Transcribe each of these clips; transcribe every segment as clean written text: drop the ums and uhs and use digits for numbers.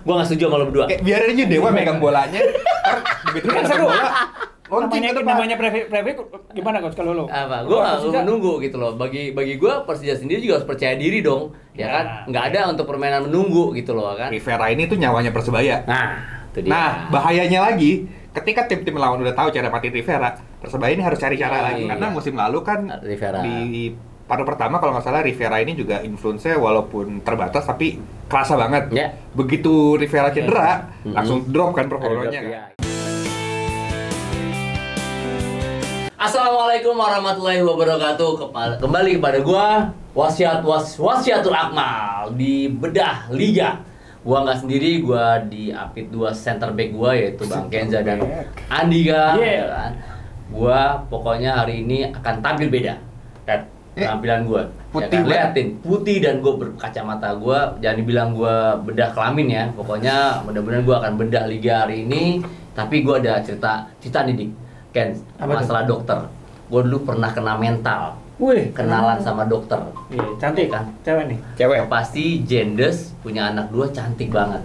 Gua nggak setuju sama lo berdua. Kayak biarin aja Dewa megang bolanya. Begitu Kan dapat seru. bola, launching ke depan. Namanya preview gimana coach kalau lo? Apa? Gue nggak menunggu gitu loh. Bagi gue Persija sendiri juga harus percaya diri dong, ya kan? Nggak ada untuk permainan menunggu gitu loh kan? Rivera ini tuh nyawanya Persebaya. Nah, itu dia. Nah, bahayanya lagi, ketika tim-tim lawan udah tahu cara matiin Rivera, Persebaya ini harus cari cara lagi. Karena musim lalu kan Rivera. di paruh pertama kalau nggak salah Rivera ini juga influence-nya walaupun terbatas tapi kerasa banget. Ya. Begitu Rivera cedera, langsung drop kan performanya. Ya. Assalamualaikum warahmatullahi wabarakatuh. Kembali kepada gua Wasiatul Akmal di bedah liga. Gua nggak sendiri, gua diapit dua center back gua yaitu Bang Kenza dan Andika. Ya kan? Gua pokoknya hari ini akan tampil beda. Dan penampilan gua Putih ya kan? Liatin putih dan gua berkacamata. Gua jangan dibilang gua bedah kelamin ya. Pokoknya mudah-mudahan gua akan bedah liga hari ini. Tapi gua ada cerita nih Dik. Ken, masalah dokter. Gue dulu pernah kena mental. Wih, Kenalan sama dokter. Iya, cantik Kan? Cewek nih. Yang pasti Jendes punya anak 2 cantik banget.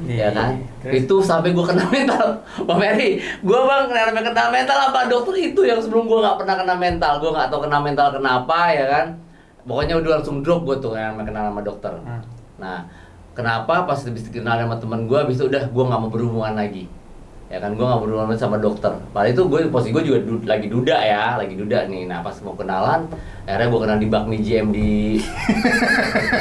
Ya kan? Terus? Itu sampai gue kena mental. Bang Ferry, gue bang kena mental apa dokter itu yang sebelum gue nggak pernah kena mental. Gue nggak tahu kena mental kenapa ya kan. Pokoknya udah langsung drop gue tuh yang kenal sama dokter. Nah, kenapa pas habis dikenal sama temen gue, habis itu udah gue nggak mau berhubungan lagi. Ya kan, gue nggak berhubungan sama dokter. Padahal itu gue posisi gue juga lagi duda nih. Nah pas mau kenalan, akhirnya gue kenal di Bakmi GM di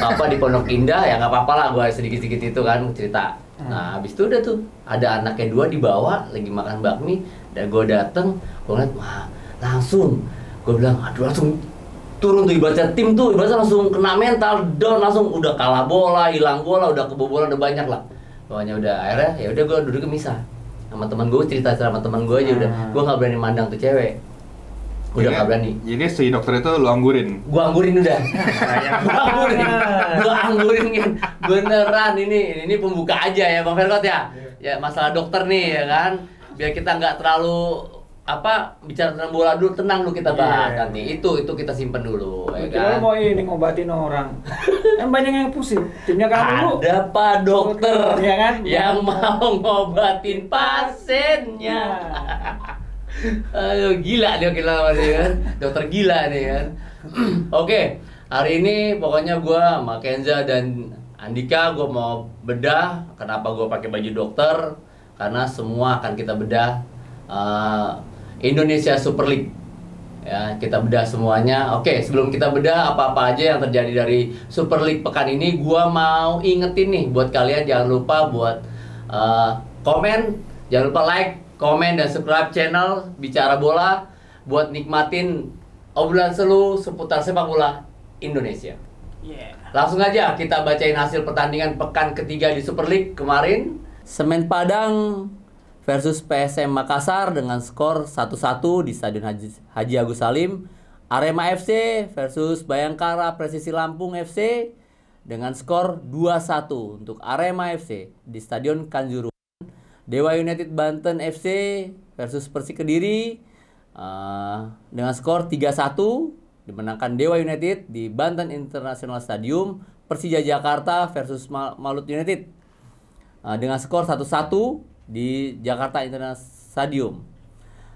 di Pondok Indah. Ya nggak apa-apa lah, gue sedikit-sedikit itu kan cerita. Nah habis itu udah tuh ada anaknya 2 dibawa lagi makan bakmi, dan gue dateng, gue ngeliat, wah langsung, gue bilang, aduh langsung turun tuh ibaratnya tim tuh, ibaratnya langsung kena mental down, langsung udah kalah bola, hilang bola, udah kebobolan udah banyak lah. Pokoknya udah akhirnya ya udah gue duduk misah sama teman gue, cerita sama teman gue aja udah. Gue nggak berani mandang tuh cewek, udah nggak berani. Jadi si dokter itu lu anggurin. Gue anggurin udah. Gue anggurin kan. Beneran ini pembuka aja ya Bang Fergot ya. Ya masalah dokter nih ya kan. Biar kita nggak terlalu bicara tentang bola dulu, tenang dulu kita bahas nanti. Itu kita simpen dulu ya Kira kan. mau ini ngobatin orang. Kan banyak yang pusing. Timnya kamu dulu. Ada Pak dokter ya kan? yang mau ngobatin pasiennya. Aduh, gila dia kan. Dokter gila nih kan. Oke, hari ini pokoknya gue sama Kenza dan Andika gue mau bedah. Kenapa gue pakai baju dokter? Karena semua akan kita bedah Indonesia Super League. Ya, kita bedah semuanya. Oke, sebelum kita bedah apa-apa aja yang terjadi dari Super League pekan ini, gua mau ingetin nih buat kalian, jangan lupa buat komen, jangan lupa like, komen dan subscribe channel Bicara Bola buat nikmatin obrolan seru seputar sepak bola Indonesia. Langsung aja kita bacain hasil pertandingan pekan ketiga di Super League kemarin. Semen Padang versus PSM Makassar dengan skor 1-1 di Stadion Haji Agus Salim. Arema FC versus Bayangkara Presisi Lampung FC dengan skor 2-1 untuk Arema FC di Stadion Kanjuruhan. Dewa United Banten FC versus Persik Kediri dengan skor 3-1 dimenangkan Dewa United di Banten International Stadium. Persija Jakarta versus Malut United dengan skor 1-1 di Jakarta International Stadium.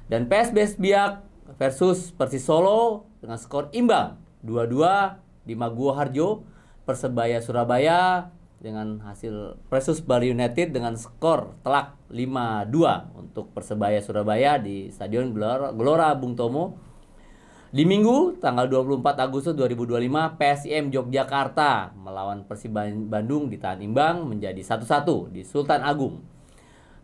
Dan PSBS Biak versus Persis Solo dengan skor imbang 2-2 di Maguwo Harjo. Persebaya Surabaya dengan hasil versus Bali United dengan skor telak 5-2 untuk Persebaya Surabaya di Stadion Gelora Bung Tomo. Di Minggu tanggal 24 Agustus 2025, PSIM Yogyakarta melawan Persib Bandung ditahan imbang menjadi 1-1 di Sultan Agung,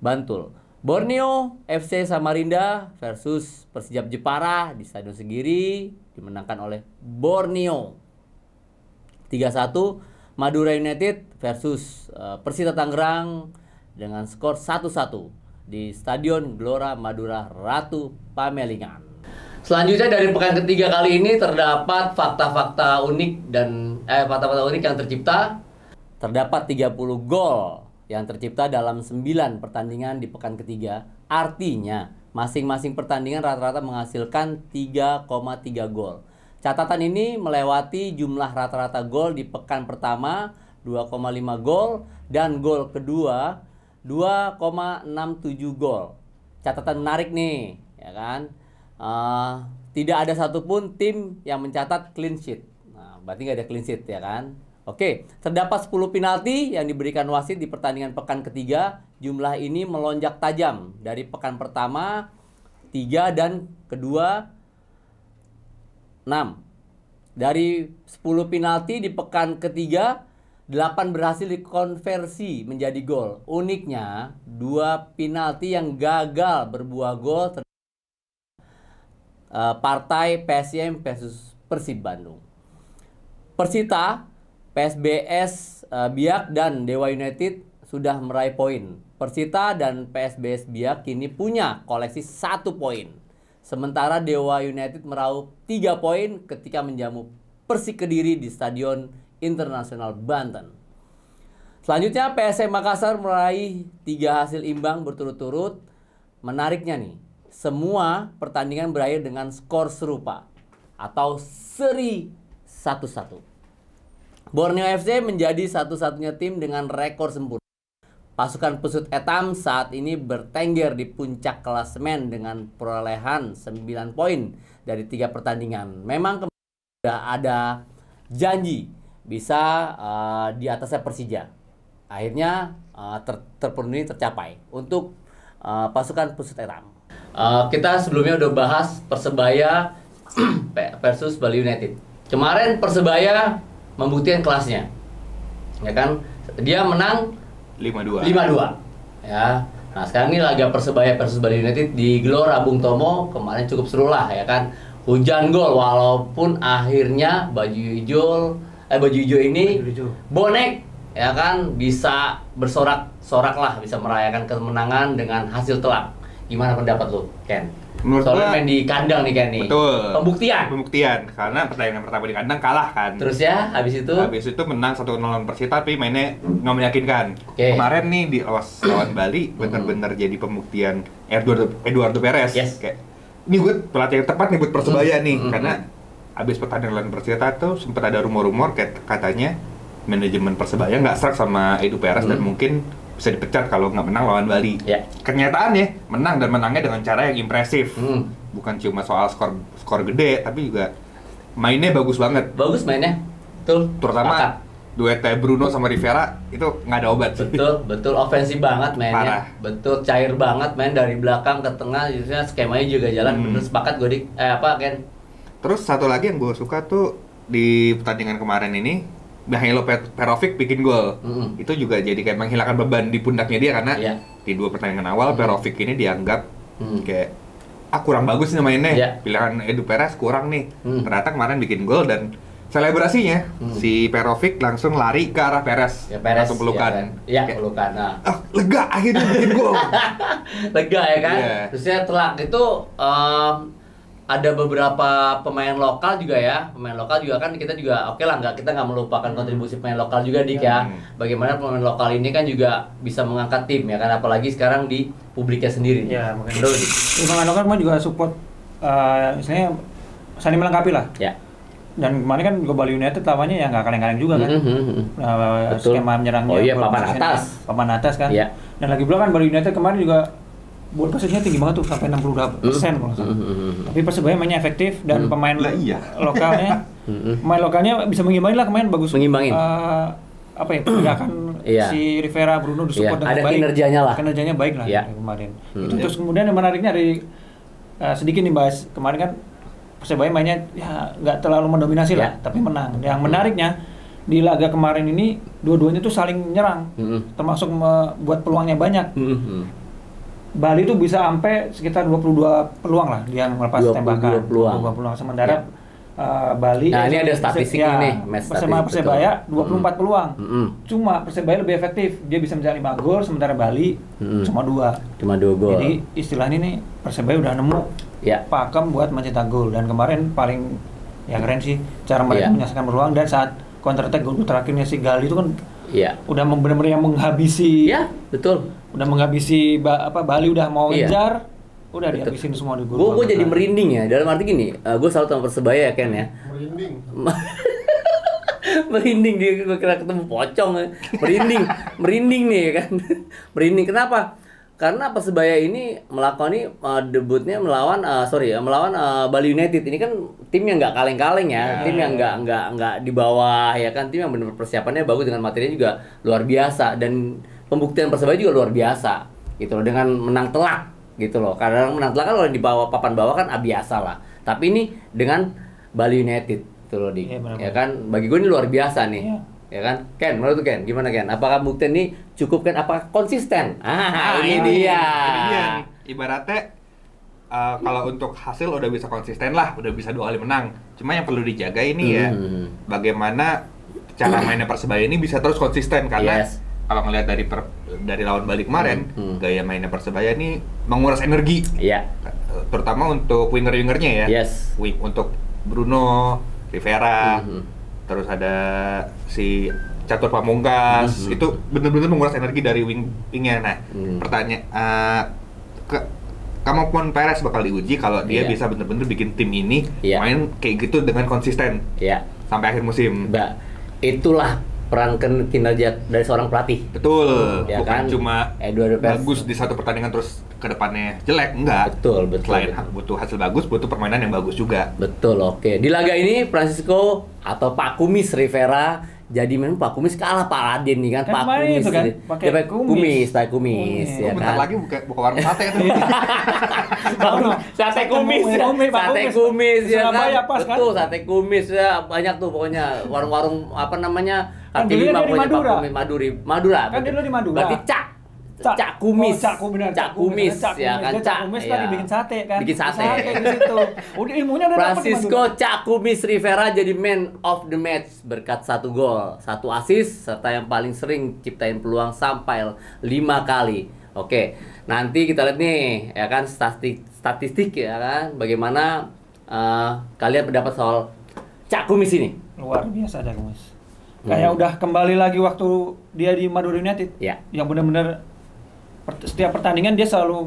Bantul. Borneo FC Samarinda versus Persijap Jepara di Stadion Segiri dimenangkan oleh Borneo 3-1. Madura United versus Persita Tangerang dengan skor 1-1 di Stadion Gelora Madura Ratu Pamelingan. Selanjutnya dari pekan ketiga kali ini terdapat fakta-fakta unik yang tercipta. Terdapat 30 gol yang tercipta dalam 9 pertandingan di pekan ketiga. Artinya, masing-masing pertandingan rata-rata menghasilkan 3,3 gol. Catatan ini melewati jumlah rata-rata gol di pekan pertama 2,5 gol, dan gol kedua 2,67 gol. Catatan menarik nih, ya kan? Tidak ada satupun tim yang mencatat clean sheet. Nah, berarti nggak ada clean sheet, ya kan? Oke, terdapat 10 penalti yang diberikan wasit di pertandingan pekan ketiga. Jumlah ini melonjak tajam dari pekan pertama 3 dan kedua 6. Dari 10 penalti di pekan ketiga, 8 berhasil dikonversi menjadi gol. Uniknya, 2 penalti yang gagal berbuah gol partai PSM versus Persib Bandung. Persita, PSBS Biak dan Dewa United sudah meraih poin. Persita dan PSBS Biak kini punya koleksi 1 poin. Sementara Dewa United meraup 3 poin ketika menjamu Persik Kediri di Stadion Internasional Banten. Selanjutnya PSM Makassar meraih 3 hasil imbang berturut-turut. Menariknya nih, semua pertandingan berakhir dengan skor serupa atau seri 1-1. Borneo FC menjadi satu-satunya tim dengan rekor sempurna. Pasukan Pesut Etam saat ini bertengger di puncak klasemen dengan perolehan 9 poin dari 3 pertandingan. Memang sudah ada janji bisa di atasnya Persija. Akhirnya terpenuhi, tercapai untuk pasukan Pesut Etam. Kita sebelumnya udah bahas Persebaya versus Bali United. Kemarin Persebaya membuktikan kelasnya, ya kan? Dia menang 5-2. Ya. Nah, sekarang ini laga Persebaya versus Bali United di Gelora Bung Tomo. Kemarin cukup seru lah, ya kan? Hujan gol, walaupun akhirnya baju hijau ini bonek, ya kan, bisa bersorak-sorak lah, bisa merayakan kemenangan dengan hasil telak. Gimana pendapat lu, Ken? Menurut Soalnya gua, main di kandang nih, Ken nih. Betul. Pembuktian. Karena pertandingan pertama di kandang kalah kan. Terus ya, habis itu menang 1-0 lawan Persita, tapi mainnya nggak meyakinkan. Oke. Kemarin nih di lawan Bali benar-benar jadi pembuktian Eduardo Perez. Yes. Kayak ini gue pelatih yang tepat nih buat Persebaya nih, Mm-mm. karena abis pertandingan lawan Persita tuh sempat ada rumor-rumor kayak katanya manajemen Persebaya nggak serak sama Edu Perez dan mungkin bisa dipecat kalau nggak menang lawan Bali. Ya. Kenyataannya menang, dan menangnya dengan cara yang impresif. Bukan cuma soal skor gede, tapi juga mainnya bagus banget. Bagus mainnya. Betul. Terutama Sepakat. duetnya Bruno sama Rivera itu nggak ada obat sih. Betul, ofensif banget mainnya. Parah. Betul, cair banget main dari belakang ke tengah, justru skemanya juga jalan. Bener, sepakat gue Ken. Terus satu lagi yang gue suka tuh di pertandingan kemarin ini, Mihailo Perovic bikin gol. Itu juga jadi kayak menghilangkan beban di pundaknya dia, karena Iya. di 2 pertandingan awal Perovic ini dianggap kayak kurang bagus nih mainnya. Iya. Pilihan Edu Perez kurang nih. Ternyata kemarin bikin gol, dan selebrasinya si Perovic langsung lari ke arah Perez. Ya, Perez. Langsung pelukan. Iya, Kayak, pelukan. Nah. lega akhirnya bikin gol. Lega, ya kan? Iya. Terusnya telak itu ada beberapa pemain lokal juga ya. Pemain lokal juga kan kita juga oke lah, kita nggak melupakan kontribusi pemain lokal juga, Dik, ya. Bagaimana pemain lokal ini kan juga bisa mengangkat tim, ya kan, apalagi sekarang di publiknya sendiri. Ya, makanya. Betul. Pemain lokal kan juga support, misalnya saling melengkapi lah. Ya. Dan kemarin kan juga Bali United lawannya ya nggak kaleng-kaleng juga kan. Betul. Skema menyerangnya. Oh iya, ball papan possession-nya, atas. Papan atas kan. Iya. Dan lagi pula kan Bali United kemarin juga ball possession-nya tinggi banget tuh, sampai 60% kalau nggak salah. Tapi Persebaya mainnya efektif, dan pemain Lah iya. lokalnya pemain lokalnya bisa mengimbangin lah, kemarin bagus. Mengimbangin. Apa ya, pergerakan Iya. si Rivera, Bruno disupport Iya, dengan ada baik. kinerjanya lah. Kinerjanya baik lah Iya. kemarin. Itu terus kemudian yang menariknya dari sedikit nih bahas kemarin kan Persebaya mainnya ya nggak terlalu mendominasi lah, tapi menang. Yang menariknya di laga kemarin ini dua-duanya tuh saling nyerang, termasuk buat peluangnya banyak. Bali tuh bisa sampai sekitar 22 peluang lah dia melepas 22 tembakan. peluang. 22 peluang. Sementara Bali Nah, ini ada statistiknya nih, match bersama statistik, Persebaya betul. 24 peluang. Cuma Persebaya lebih efektif, dia bisa mencetak 5 gol, sementara Bali cuma 2. Cuma 2 gol. Jadi istilahnya nih Persebaya udah nemu Ya. pakem buat mencetak gol, dan kemarin paling ya keren sih cara mereka menyelesaikan peluang, dan saat counter attack gol terakhirnya si Gali itu kan Iya. udah benar-benar yang menghabisi. Iya, betul. Udah menghabisi Bali, udah mau Iya. ngejar, udah dihabisin semua di gol. Gue jadi merinding ya, dalam arti gini, gue selalu sama Persebaya ya, Ken ya. Merinding. Merinding dia, gue kira ketemu pocong. Merinding nih ya kan. Merinding kenapa? Karena Persebaya ini melakukan debutnya melawan Bali United. Ini kan tim yang nggak kaleng-kaleng ya, tim yang nggak di bawah ya kan, tim yang benar persiapannya bagus dengan materinya juga luar biasa dan pembuktian Persebaya juga luar biasa gitu loh dengan menang telak gitu loh. Karena menang telak kan kalau di bawah papan bawah kan biasa lah. Tapi ini dengan Bali United gitu loh ya kan, bagi gue ini luar biasa nih. Ya kan, Ken, menurut Ken, gimana Ken? Apakah bukti ini cukup Ken? Apakah konsisten? Ini dia. Ibaratnya kalau untuk hasil udah bisa konsisten lah, udah bisa 2 kali menang. Cuma yang perlu dijaga ini ya, bagaimana cara mainnya Persebaya ini bisa terus konsisten karena kalau ngelihat dari lawan Bali kemarin, gaya mainnya Persebaya ini menguras energi. Iya. Terutama untuk winger-wingernya ya. Yes. Untuk Bruno, Rivera. Terus ada si Catur Pamungkas, itu benar-benar menguras energi dari wingnya. Nah, pertanyaan kemampuan Perez bakal diuji kalau dia bisa benar-benar bikin tim ini main kayak gitu dengan konsisten sampai akhir musim. Itulah peran kinerja dari seorang pelatih. Betul, ya bukan kan? cuma bagus di satu pertandingan terus ke depannya jelek, enggak. Betul. Selain butuh hasil bagus, butuh permainan yang bagus juga. Betul, oke. Di laga ini Francisco atau Pak Kumis Rivera jadi memang Pak Kumis kalah Pak Raden nih kan, Pak Kumis itu kan pakai kumis ya bentar kan. lagi buka warung sate itu. Sate kumis ya kan. Betul, sate kumis ya, banyak tuh pokoknya warung-warung apa namanya? Kaki 5 pokoknya Madura. Kan dulu di Madura. Berarti Cak Kumis. Cak Kumis Ya kan, Cak Kumis kan dibikin sate kan. Bikin sate di situ. Udah ilmunya udah dapat. Francisco Cak Kumis Rivera jadi man of the match berkat 1 gol, 1 assist serta yang paling sering ciptain peluang sampai 5 kali. Oke, nanti kita lihat nih ya kan statistik ya kan, bagaimana kalian pendapat soal Cak Kumis ini? Luar biasa Cak Kumis. Kayak udah kembali lagi waktu dia di Madura United. Yang benar-benar setiap pertandingan dia selalu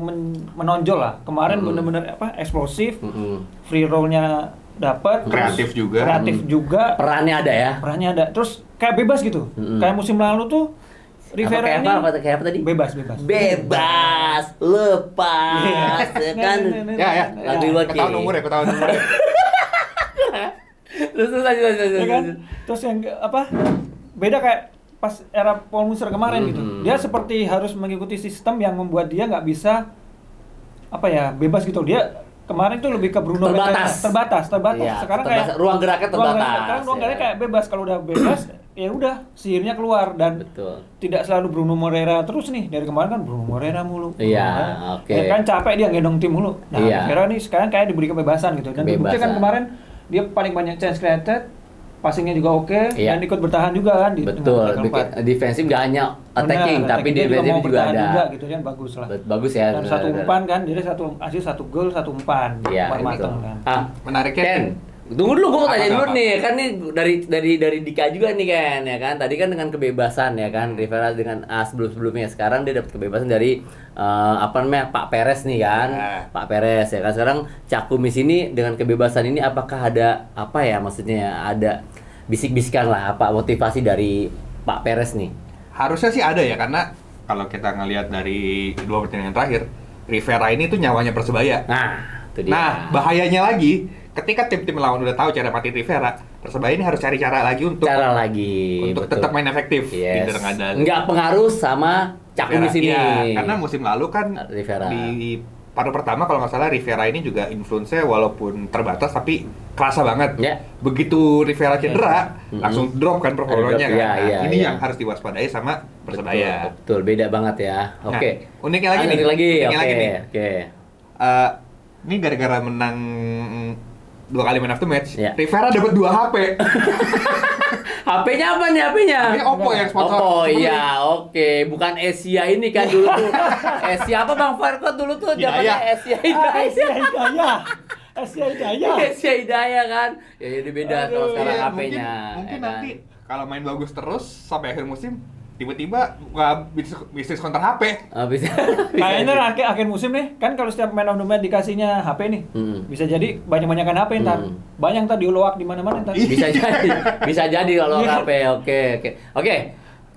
menonjol lah. Kemarin benar-benar eksplosif, free roll-nya dapat, kreatif juga. Perannya ada ya. Terus kayak bebas gitu. Kayak musim lalu tuh Rivera ini kayak apa tadi? Bebas, lepas, ya kan? Ya. Lagi luar ketahuan umur. Terus ya kan? Terus yang beda kayak pas era Paul Musser kemarin gitu. Dia seperti harus mengikuti sistem yang membuat dia nggak bisa bebas gitu. Dia kemarin tuh lebih ke Bruno terbatas. Ya, sekarang kayak ruang geraknya terbatas. Sekarang ruang geraknya kayak bebas. Kalau udah bebas ya udah sihirnya keluar dan tidak selalu Bruno Moreira terus nih. Dari kemarin kan Bruno Moreira mulu. Iya, oke. Ya kan capek dia gendong tim mulu. Nah, Rivera nih sekarang kayak diberi kebebasan gitu. Dan dibukti kan kemarin dia paling banyak chance created, passingnya juga oke, dan ikut bertahan juga kan di defensif gak hanya attacking, tapi di defensif juga ada gitu kan, bagus lah. Bagus ya. Dan 1 umpan kan, jadi 1 assist 1 gol 1 umpan. Iya, mateng kan. Menariknya Ken, tunggu dulu, gue mau tanya dulu nih, kan nih dari Dika juga nih Ken, ya kan. Tadi kan dengan kebebasan ya kan, Rivera dengan sebelum-sebelumnya, sekarang dia dapat kebebasan dari Pak Perez nih kan, Pak Perez ya kan. Sekarang Cak Kumis ini dengan kebebasan ini apakah ada maksudnya ada bisik-bisikan lah motivasi dari Pak Perez nih? Harusnya sih ada ya, karena kalau kita ngelihat dari 2 pertandingan terakhir, Rivera ini tuh nyawanya Persebaya. Itu dia. Nah, bahayanya lagi ketika tim-tim lawan udah tahu cara matiin Rivera, Persebaya ini harus cari cara lagi untuk tetap main efektif. Nggak pengaruh sama Cak Kumis ini. Ya, karena musim lalu kan Rivera. Di paruh pertama kalau nggak salah Rivera ini juga influence-nya walaupun terbatas tapi kerasa banget. Begitu Rivera cedera, langsung drop kan performanya kan. Ini yang harus diwaspadai sama Persebaya. Betul, beda banget ya. Oke. Uniknya lagi nih. Ini gara-gara menang 2 kali man of the match, Rivera dapat 2 HP. HP-nya apa nih HP-nya? Ini Oppo yang sponsor. Oppo, iya, oke. Bukan Asia ini kan dulu tuh. Asia apa Bang Farkot dulu tuh? Zamannya Asia Hidayah. Asia Hidayah kan. Ya jadi beda kalau sekarang HP-nya. Mungkin nanti kalau main bagus terus sampai akhir musim tiba-tiba buka bisnis counter HP. Bisa. Kayaknya akhir musim nih, kan kalau setiap man of the match dikasihnya HP nih, bisa jadi banyak-banyakan HP ntar. Banyak ntar diuluak di mana-mana ntar. Bisa jadi kalau HP. Oke.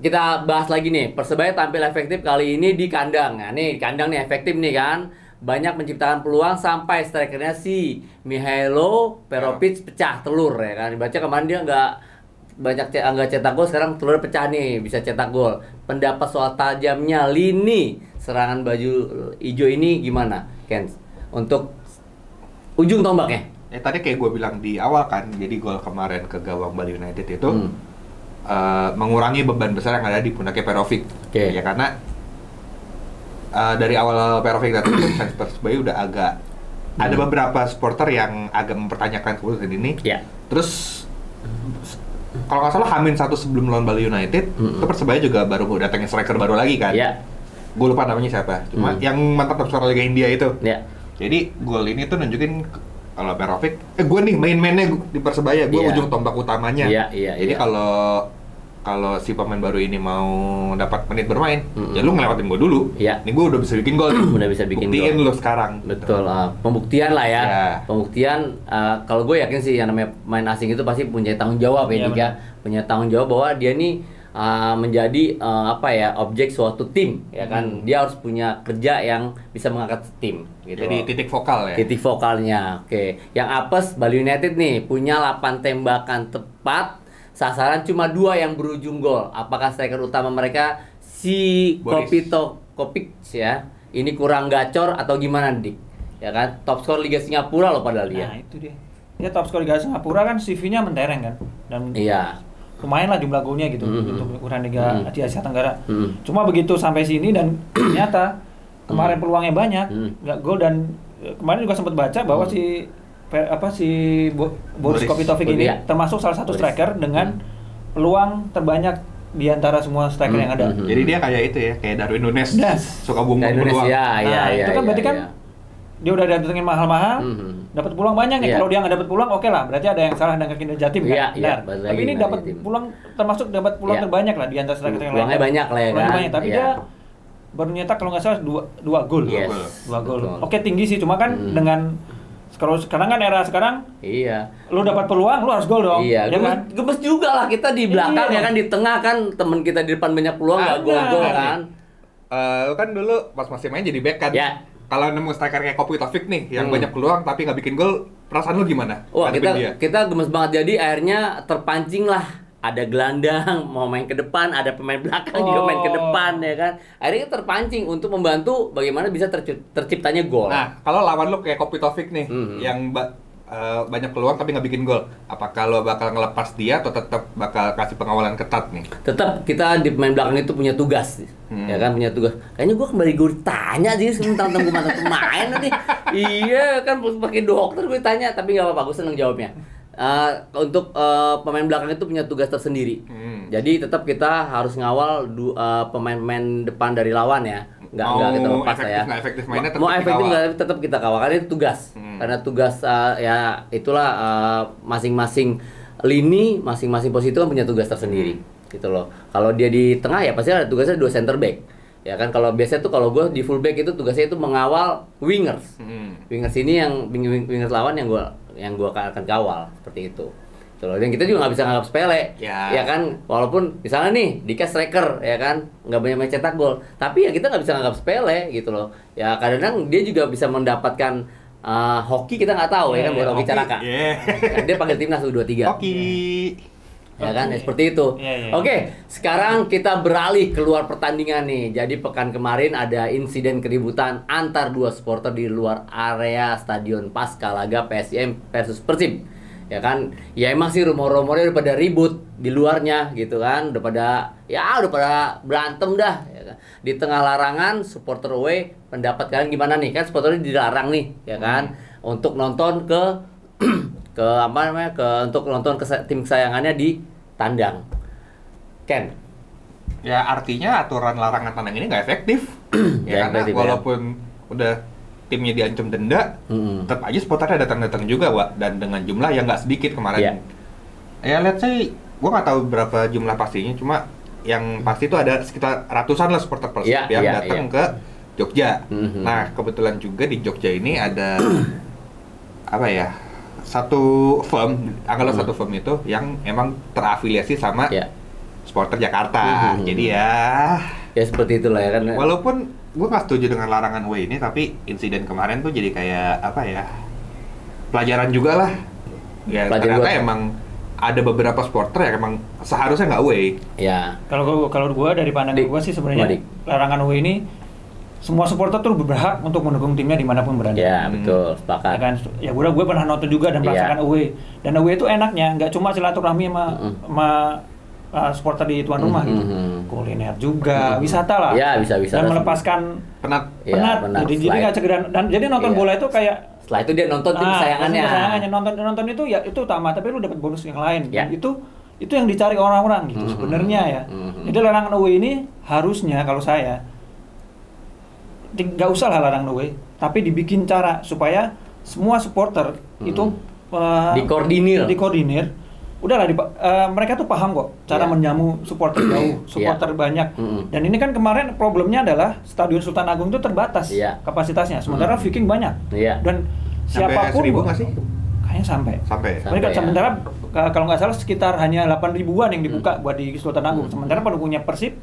Kita bahas lagi nih, Persebaya tampil efektif kali ini di kandang. Nah, nih kandang nih efektif nih kan. Banyak menciptakan peluang sampai strikernya si Mihailo Perovic pecah telur ya kan. Dibaca kemarin dia nggak cetak gol, sekarang telur pecah nih, bisa cetak gol. Pendapat soal tajamnya lini serangan baju hijau ini gimana, Ken? Untuk ujung tombaknya. Tadi kayak gue bilang di awal kan, jadi gol kemarin ke gawang Bali United itu mengurangi beban besar yang ada di pundaknya Perovic. Ya karena dari awal Perovic datang ke fans Persebaya udah agak ada beberapa supporter yang agak mempertanyakan keputusan ini. Terus kalau nggak salah Hamin 1 sebelum lawan Bali United, itu Persebaya juga baru datangin striker baru lagi kan. Gue lupa namanya siapa, cuma yang mantan top scorer Liga India itu. Jadi gol ini tuh nunjukin kalau Perovic, gue nih main-mainnya di Persebaya, gue ujung tombak utamanya. Jadi kalau si pemain baru ini mau dapat menit bermain, ya lu ngelewatin gue dulu. Nih gue udah bisa bikin gol. Udah bisa bikin gol. Buktiin lu sekarang. Betul. Pembuktian lah ya. Pembuktian. Kalau gue yakin sih yang namanya main asing itu pasti punya tanggung jawab ya, punya tanggung jawab bahwa dia nih menjadi objek suatu tim ya kan. Dia harus punya kerja yang bisa mengangkat tim. Gitu. Jadi titik vokal ya. Titik vokalnya. Oke. Yang apes Bali United nih punya 8 tembakan tepat. Sasaran cuma 2 yang berujung gol. Apakah striker utama mereka si Kopic ya? Ini kurang gacor atau gimana, Dik? Ya kan, top skor Liga Singapura loh padahal dia. Nah, itu dia. Dia top skor Liga Singapura kan CV-nya mentereng kan. Dan lumayan lah jumlah golnya gitu untuk ukuran Liga di Asia Tenggara. Cuma begitu sampai sini dan ternyata kemarin peluangnya banyak, nggak gol, dan kemarin juga sempat baca bahwa Boris Kopitovic ini termasuk salah satu striker dengan peluang terbanyak di antara semua striker yang ada. Jadi dia kayak itu ya, kayak Darwin Nunes, suka buang-buang peluang. Itu kan berarti kan dia udah datengin mahal-mahal, dapat peluang banyak nih. Kalau dia nggak dapat peluang, oke lah, berarti ada yang salah dengan kinerja tim kan. Tapi ini dapat peluang, termasuk dapat peluang terbanyak lah di antara striker yang lain. Peluangnya banyak lah ya kan. Tapi dia baru nyetak kalau nggak salah 2 gol. 2 gol. Oke, tinggi sih, cuma kan dengan kalau sekarang kan era sekarang, lu dapat peluang, lu harus gol dong. Gemes juga lah kita di belakang ya kan, di tengah kan temen kita di depan banyak peluang nggak gol kan. Lu kan dulu pas masih main jadi back kan. Kalau nemu striker kayak Kopitovic nih yang banyak peluang tapi nggak bikin gol, perasaan lu gimana? Wah, kita gemes banget, jadi akhirnya terpancing lah. Ada gelandang mau main ke depan, ada pemain belakang juga main ke depan ya kan. Akhirnya terpancing untuk membantu bagaimana bisa terciptanya gol. Nah, kalau lawan lu kayak Kopitovic nih yang banyak peluang tapi nggak bikin gol, apakah lo bakal ngelepas dia atau tetap bakal kasih pengawalan ketat nih? Tetap kita di pemain belakang itu punya tugas, ya kan, punya tugas. Kayaknya gue tanya sih tentang gue mantan pemain nanti. Iya kan, pakai dokter gue tanya, tapi nggak apa-apa, gue seneng jawabnya. Untuk pemain belakang itu punya tugas tersendiri. Jadi tetap kita harus ngawal pemain-pemain depan dari lawan ya. Nggak kita lepas ya. Efektif mainnya tetap kita kawal, karena itu tugas. Karena tugas ya itulah masing-masing lini, masing-masing posisi itu kan punya tugas tersendiri. Gitu loh. Kalau dia di tengah ya pasti ada tugasnya 2 center back. Ya kan, kalau biasanya tuh kalau gue di fullback itu tugasnya itu mengawal wingers. Wingers ini yang wingers lawan yang gue akan kawal seperti itu. Dan kita juga nggak bisa nganggap sepele, ya kan, walaupun misalnya nih Dika striker, ya kan, nggak banyak cetak gol, tapi ya kita nggak bisa nganggap sepele gitu loh. Ya kadang-kadang dia juga bisa mendapatkan hoki, kita nggak tahu ya kan, buat Hoki Caraka. Dia panggil timnas U23. Hoki. Ya kan, ya, seperti itu. Oke, sekarang kita beralih keluar pertandingan nih. Jadi pekan kemarin ada insiden keributan antar 2 supporter di luar area stadion pasca laga PSIM versus Persib. Ya kan, ya emang sih rumor-rumornya udah pada ribut di luarnya gitu kan, udah pada berantem dah ya kan. Di tengah larangan supporter away, pendapat kalian gimana nih? Kan supporternya dilarang nih ya kan, untuk nonton untuk nonton ke tim kesayangannya di tandang. Ken? Ya artinya aturan larangan tandang ini nggak efektif. Ya karena walaupun udah timnya diancam denda, tetap aja supporternya datang-datang juga, Wak, dan dengan jumlah yang nggak sedikit kemarin. Ya let's say, gue nggak tahu berapa jumlah pastinya, cuma yang pasti itu ada sekitar ratusan lah supporter Persib yang datang ke Jogja. Nah, kebetulan juga di Jogja ini ada apa ya? Satu firm, anggaplah satu firm itu yang emang terafiliasi sama supporter Jakarta. Jadi ya seperti itulah ya kan. Walaupun gue nggak setuju dengan larangan away ini, tapi insiden kemarin tuh jadi kayak apa ya? Pelajaran juga lah. Ya ternyata emang ada beberapa supporter yang emang seharusnya nggak away. Ya. Kalau gue dari pandangan gue sih sebenarnya larangan away ini semua supporter tuh berhak untuk mendukung timnya dimanapun berada. Ya betul, sepakat. Ya gue pernah nonton juga dan merasakan away. Dan away itu enaknya nggak cuma silaturahmi sama supporter di tuan rumah gitu. Kuliner juga, wisata lah. Ya bisa. Dan melepaskan penat. Jadi nggak sekedar dan jadi nonton bola itu kayak setelah itu dia nonton tim kesayangannya. Nonton itu ya itu utama, tapi lu dapat bonus yang lain. Itu yang dicari orang-orang gitu sebenarnya ya. Jadi larangan away ini harusnya kalau saya nggak usah lah larangan away, tapi dibikin cara supaya semua supporter itu dikoordinir. Udahlah mereka tuh paham kok cara menjamu supporter jauh, supporter banyak. Dan ini kan kemarin problemnya adalah Stadion Sultan Agung itu terbatas kapasitasnya, sementara Viking banyak. Dan siapapun nggak sih? Kayaknya sampai. Mereka sementara kalau nggak salah sekitar hanya 8 ribuan yang dibuka buat di Sultan Agung. Sementara pendukungnya Persib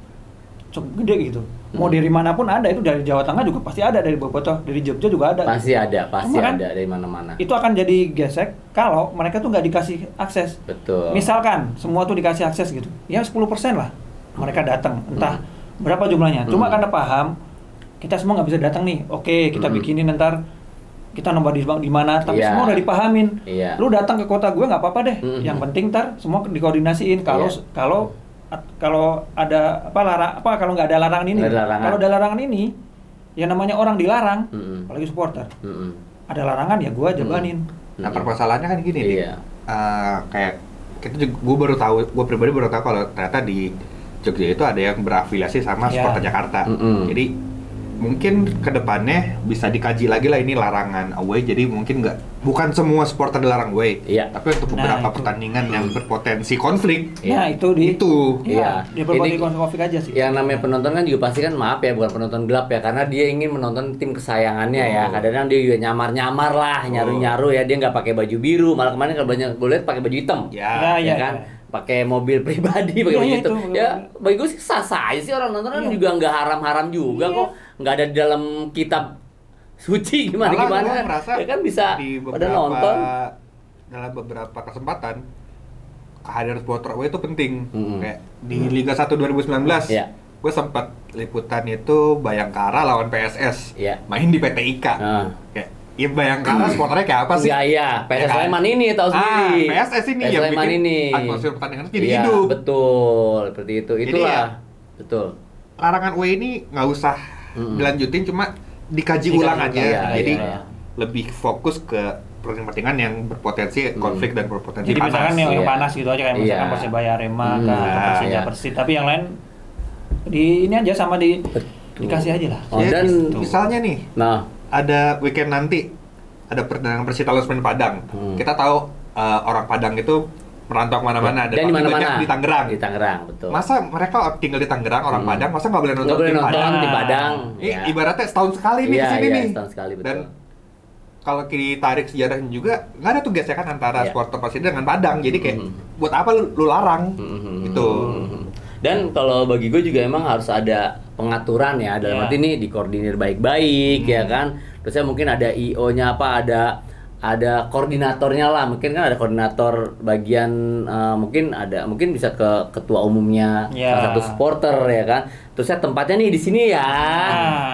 cukup gede gitu. Mau dari manapun ada, itu dari Jawa Tengah juga pasti ada, dari Bobotoh, dari Jogja juga ada. Pasti ada dari mana-mana. Itu akan jadi gesek kalau mereka tuh nggak dikasih akses. Betul. Misalkan semua tuh dikasih akses gitu, ya 10% lah mereka datang, entah berapa jumlahnya. Cuma karena paham kita semua nggak bisa datang nih. Oke, kita bikinin ntar kita nomor di mana, tapi semua udah dipahamin. Lu datang ke kota gue nggak apa-apa deh. Yang penting ntar semua dikoordinasiin. Kalau ada kalau nggak ada larangan ini, kalau ada larangan ini, ya namanya orang dilarang, apalagi supporter. Ada larangan ya gue jabanin. Nah permasalahannya kan gini kayak gue pribadi baru tahu kalau ternyata di Jogja itu ada yang berafiliasi sama supporter Jakarta. Jadi mungkin kedepannya bisa dikaji lagi lah ini larangan away, jadi mungkin bukan semua supporter dilarang away, tapi untuk beberapa pertandingan yang berpotensi konflik. Itu. Dia berpotensi konflik aja sih. Yang namanya penonton kan juga pasti kan bukan penonton gelap ya, karena dia ingin menonton tim kesayangannya ya. Kadang-kadang dia juga nyamar-nyamar lah, nyaru-nyaru ya, dia nggak pakai baju biru, malah kemarin kalau banyak gue lihat pakai baju hitam. Ya kan. Pakai mobil pribadi, pakai baju hitam. Ya, bagi gue sih sah-sah aja sih, orang nonton kan juga nggak haram-haram juga kok. Nggak ada di dalam kitab suci gimana ya kan bisa pada nonton. Dalam beberapa kesempatan kehadiran supporter away itu penting. Kayak di Liga 1 2019 gue sempat liputan itu Bayangkara lawan PSS main di PT IKA. Kayak Bayangkara supporternya kayak apa sih? PSS Sleman ini tahu sendiri. PSS ini yang bikin atmosfer pertandingan jadi hidup. Betul, seperti itu. Itulah. Betul. Larangan away ini nggak usah dilanjutin, cuma dikaji ulang aja. Jadi lebih fokus ke pertandingan yang berpotensi konflik dan berpotensi jadi panas. Jadi misalkan yang panas gitu aja, kayak misalkan Persebaya Arema atau Persija Persib, tapi yang lain ini aja sama dikasih aja lah. Dan misalnya nih, ada weekend nanti ada pertandingan Persita lawan Semen Padang. Kita tahu orang Padang itu merantau kemana-mana, dan banyak di Tangerang. Di Tangerang, betul. Masa mereka tinggal di Tangerang, orang Padang, masa nggak boleh nonton di Padang? Ibaratnya setahun sekali nih kesini nih. Setahun sekali, betul. Dan kalau ditarik sejarahnya juga, nggak ada tuh gesekan antara supporter Persita dengan Padang. Jadi kayak, buat apa lu larang? Gitu. Dan kalau bagi gue juga emang harus ada pengaturan ya, dalam arti ini dikoordinir baik-baik ya kan. Terusnya mungkin ada IO-nya ada koordinatornya lah, mungkin kan ada koordinator bagian mungkin bisa ke ketua umumnya salah satu supporter ya kan. Terusnya tempatnya nih di sini ya,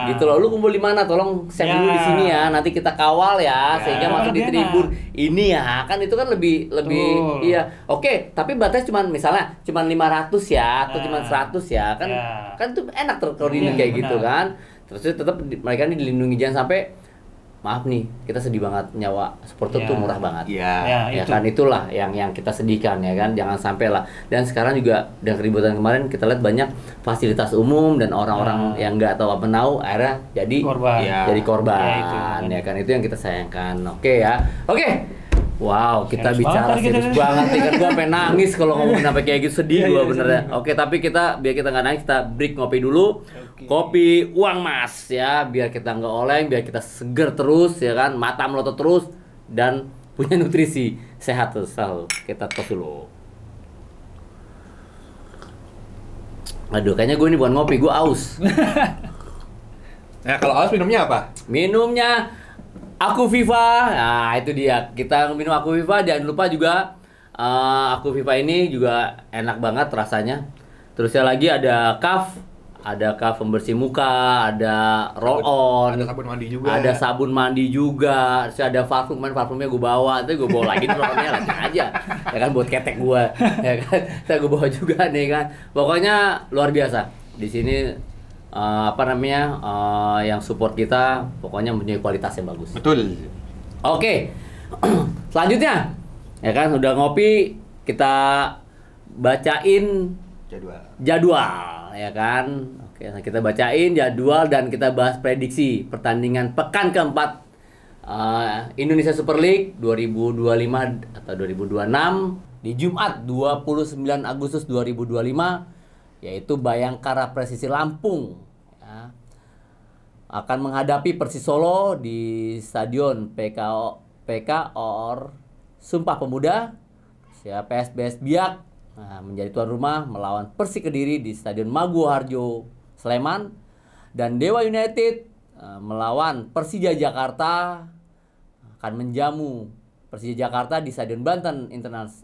gitu loh. Lu kumpul di mana? Tolong share dulu di sini ya. Nanti kita kawal ya, sehingga masuk di tribun ini ya. Kan itu kan lebih iya. Oke, tapi batas misalnya cuma 500 ya atau cuma 100 ya. Kan itu enak terkoordinir kayak gitu kan. Terus tetap mereka ini dilindungi, jangan sampai maaf nih, kita sedih banget, nyawa supporter tuh murah banget. Ya kan, itulah yang kita sedihkan ya kan, jangan sampai lah. Dan sekarang juga dengan keributan kemarin kita lihat banyak fasilitas umum dan orang-orang yang nggak tahu apa tahu akhirnya jadi korban. Ya kan, itu yang kita sayangkan. Oke ya. Oke. Wow, kita Serius bicara banget kita. serius banget nih kan, gua pengen nangis kalau ngomong sampai kayak gitu, sedih Iya, gua iya, bener ya. sedih. Oke, tapi biar kita nggak nangis, kita break ngopi dulu. Oke. Kopi Uang Mas ya, biar kita nggak oleng, biar kita seger terus ya kan, mata melotot terus dan punya nutrisi sehat terus selalu. Kita tos dulu. Aduh, kayaknya gue ini bukan ngopi, gue aus. Nah, kalau aus minumnya apa? Minumnya Aku Viva. Nah, itu dia. Kita minum Aku Viva. Jangan lupa juga Aku Viva ini juga enak banget rasanya. Terusnya lagi ada Kaf pembersih muka, ada roll on, Ada sabun mandi juga. ada sabun mandi juga, terus ada parfumnya gue bawa, nanti gue bawa lagi roll onnya lagi aja, ya kan buat ketek gue, ya kan, saya gue bawa juga nih kan, pokoknya luar biasa di sini. Yang support kita pokoknya mempunyai kualitas yang bagus. Betul. Oke, selanjutnya ya kan udah ngopi, kita bacain jadwal ya kan. Oke, nah kita bacain jadwal dan kita bahas prediksi pertandingan pekan keempat Indonesia Super League 2025 atau 2026 di Jumat 29 Agustus 2025, yaitu Bayangkara Presisi Lampung ya, akan menghadapi Persis Solo di Stadion PKOR Sumpah Pemuda. PSBS Biak menjadi tuan rumah melawan Persik Kediri di Stadion Maguwoharjo Sleman, dan Dewa United melawan Persija Jakarta akan menjamu Persija Jakarta di Stadion Banten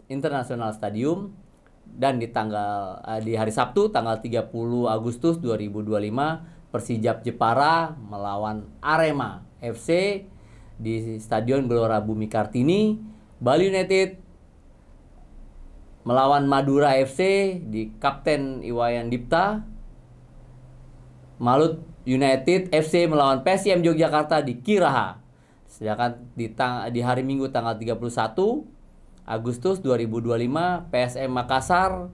International Stadium, dan di hari Sabtu tanggal 30 Agustus 2025 Persijap Jepara melawan Arema FC di Stadion Gelora Bumi Kartini. Bali United melawan Madura FC di Kapten Iwayan Dipta. Malut United FC melawan PSM Yogyakarta di Kiraha. Sedangkan di hari Minggu tanggal 31 Agustus 2025 PSM Makassar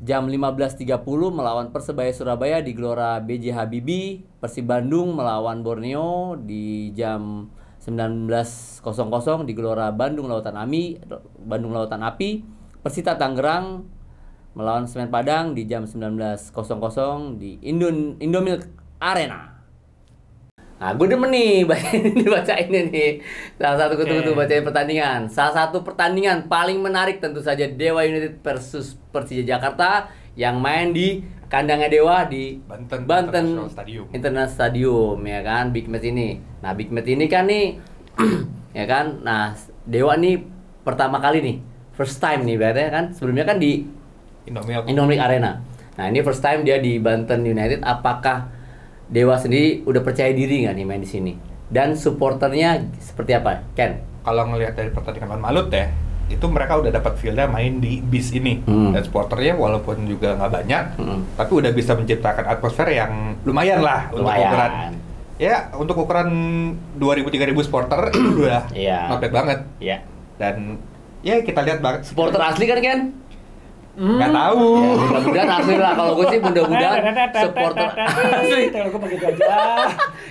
jam 15.30 melawan Persebaya Surabaya di Gelora B.J. Habibie. Persib Bandung melawan Borneo di jam 19.00 di Gelora Bandung Lautan Api. Persita Tangerang melawan Semen Padang di jam 19.00 di Indomilk Arena. Nah, gue demen nih bacainnya nih. Salah satu kutu-kutu bacain pertandingan. Salah satu pertandingan paling menarik tentu saja Dewa United versus Persija Jakarta yang main di kandangnya Dewa di Banten International Stadium ya kan, big match ini. Nah, big match ini kan nih ya kan. Nah, Dewa nih pertama kali nih, first time nih berarti kan. Sebelumnya kan di Indomilk Arena. Nah, ini first time dia di Banten United. Apakah Dewa sendiri udah percaya diri nggak nih main di sini? Dan supporternya seperti apa, Ken? Kalau ngelihat dari pertandingan lawan Malut ya, itu mereka udah dapat feel-nya main di bis ini. Dan supporternya walaupun juga nggak banyak, tapi udah bisa menciptakan atmosfer yang lumayan lah untuk ukuran. Ya, untuk ukuran 2.000-3.000 supporter itu udah not bad banget. Iya. Dan ya kita lihat banget. Supporter asli kan, Ken? Nggak tahu. Ya, mudah-mudahan asli lah. Kalau gue sih mudah-mudahan supporter asli. Kalau gue begitu aja.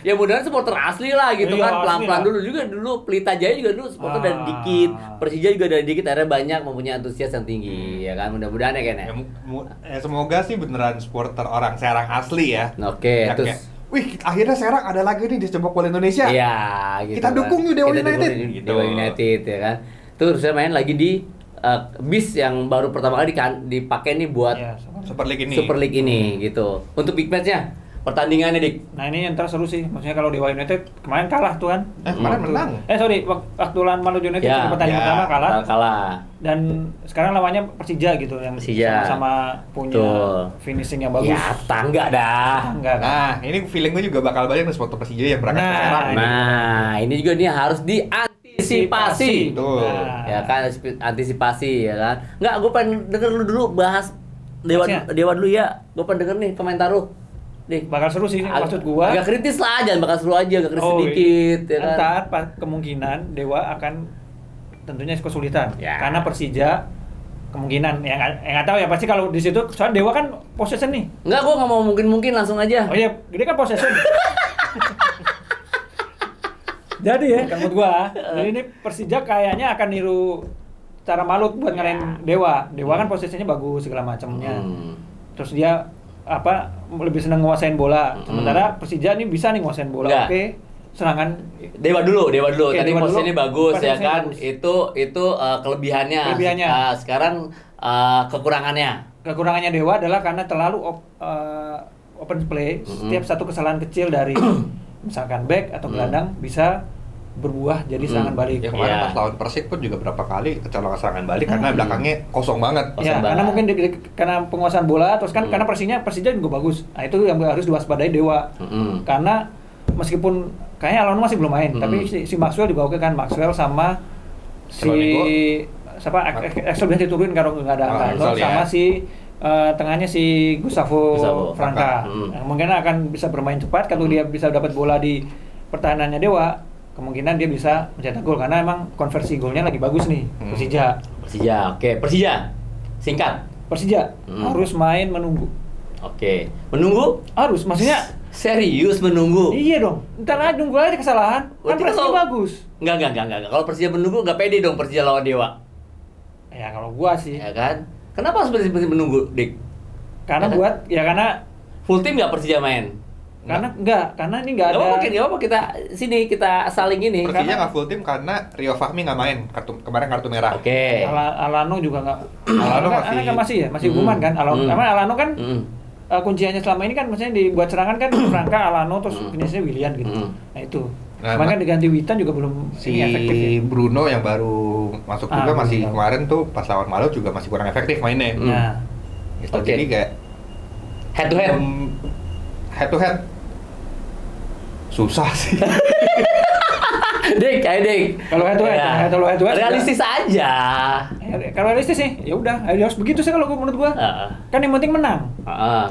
Ya mudah-mudahan supporter asli lah gitu kan. Pelan-pelan dulu. Pelita Jaya juga dulu supporter dari dikit. Persija juga dari dikit. Akhirnya banyak mempunyai antusias yang tinggi. Ya kan, mudah-mudahan ya Ken ya. Semoga sih beneran supporter orang Serang asli ya. Oke, terus kayak, wih, akhirnya Serang ada lagi nih di sepak bola Indonesia. Iya, gitu. Kita dukung yuk Dewa United. Dewa United ya kan. Terus saya main lagi di bis yang baru pertama kali dipakai nih buat Super League ini gitu. Untuk big match-nya, pertandingannya Dik. Nah, ini yang seru sih. Maksudnya kalau Dewa United kemarin kalah tuh kan. Kemarin menang. Waktu lawan Malut United pertandingan pertama kalah. Dan sekarang lawannya Persija gitu yang sama-sama punya finishing yang bagus. Ya, tetangga dah. Nah, ini feeling gue juga bakal banyak nih supporter Persija yang berangkat ke Serang. Nah, ini juga nih harus antisipasi. Betul. Ya kan, antisipasi ya kan. Enggak, gue pengen denger lu dulu bahas Dewa dulu ya. Gue pengen denger nih komentar lu. Nih, bakal seru sih maksud gua. Agak kritis lah, jangan bakal seru aja, agak kritis sedikit ya kan. Ntar kemungkinan Dewa akan tentunya kesulitan. Karena Persija kemungkinan yang nggak tahu ya, pasti kalau di situ soalnya Dewa kan possession nih. Enggak, gua nggak mau mungkin langsung aja. Oh iya, dia kan possession. Jadi ya, kalau menurut gua, jadi ini Persija kayaknya akan niru cara Malut buat ngalahin Dewa. Dewa kan posisinya bagus segala macamnya. Terus dia lebih senang nguasain bola. Sementara Persija ini bisa nih nguasain bola. Enggak. Oke. Serangan Dewa dulu. Oke, Tadi Dewa posisinya dulu. bagus ya Posisinya kan. bagus. Itu kelebihannya. Kelebihannya. Sekarang kekurangannya. Kekurangannya Dewa adalah karena terlalu open play. Setiap satu kesalahan kecil dari misalkan back atau gelandang bisa berbuah jadi serangan balik. Ya kemarin Iya. pas lawan Persik pun juga berapa kali kecolongan serangan balik karena belakangnya kosong banget. Kosong Ya, banget. karena mungkin karena penguasaan bola, terus kan karena Persija juga bagus. Nah itu yang harus diwaspadai Dewa. Karena meskipun kayaknya Alon masih belum main, tapi si Maxwell juga oke kan, Maxwell sama si Flamengo. siapa Axel bisa diturunin kalau nggak ada Alon, Axel, sama ya. si tengahnya si Gustavo Franca. Franca. Kemungkinan akan bisa bermain cepat kalau dia bisa dapat bola di pertahanannya Dewa. Kemungkinan dia bisa mencetak gol karena emang konversi golnya lagi bagus nih Persija. Oke. Persija. Singkat. Persija harus main menunggu. Oke. Menunggu? Harus, maksudnya Serius menunggu? iya dong. Ntar aja nunggu aja kesalahan. Kan Berarti Persija kalau- bagus. Enggak. Kalau Persija menunggu nggak pede dong Persija lawan Dewa. Ya kalau gua sih. Ya kan? Kenapa harus Persija menunggu, Dik? Karena Ya kan? karena Full tim nggak Persija main? karena ini nggak Gak ada. apa-apa, kita saling ini. Persija nggak full tim karena Rio Fahmi nggak main kemarin kartu merah. Oke. Alano juga nggak. Alano masih hukuman kan. Alano kan Mm. kunciannya selama ini kan maksudnya dibuat serangan kan Franka, Alano terus finishnya Willian gitu. Nah itu. Nah, Makanya diganti Witan juga belum Si ini efektif ya. Bruno yang baru masuk juga masih Bruno. kemarin tuh pas lawan Malut juga masih kurang efektif mainnya. Nah, Gitu. Oke. Jadi kayak Head to head. head to head susah sih. Dik. Kalau head to head, Ya. kalau head to head Realistis aja. kalau realistis sih, ya udah harus begitu sih kalau menurut gua. Kan yang penting menang.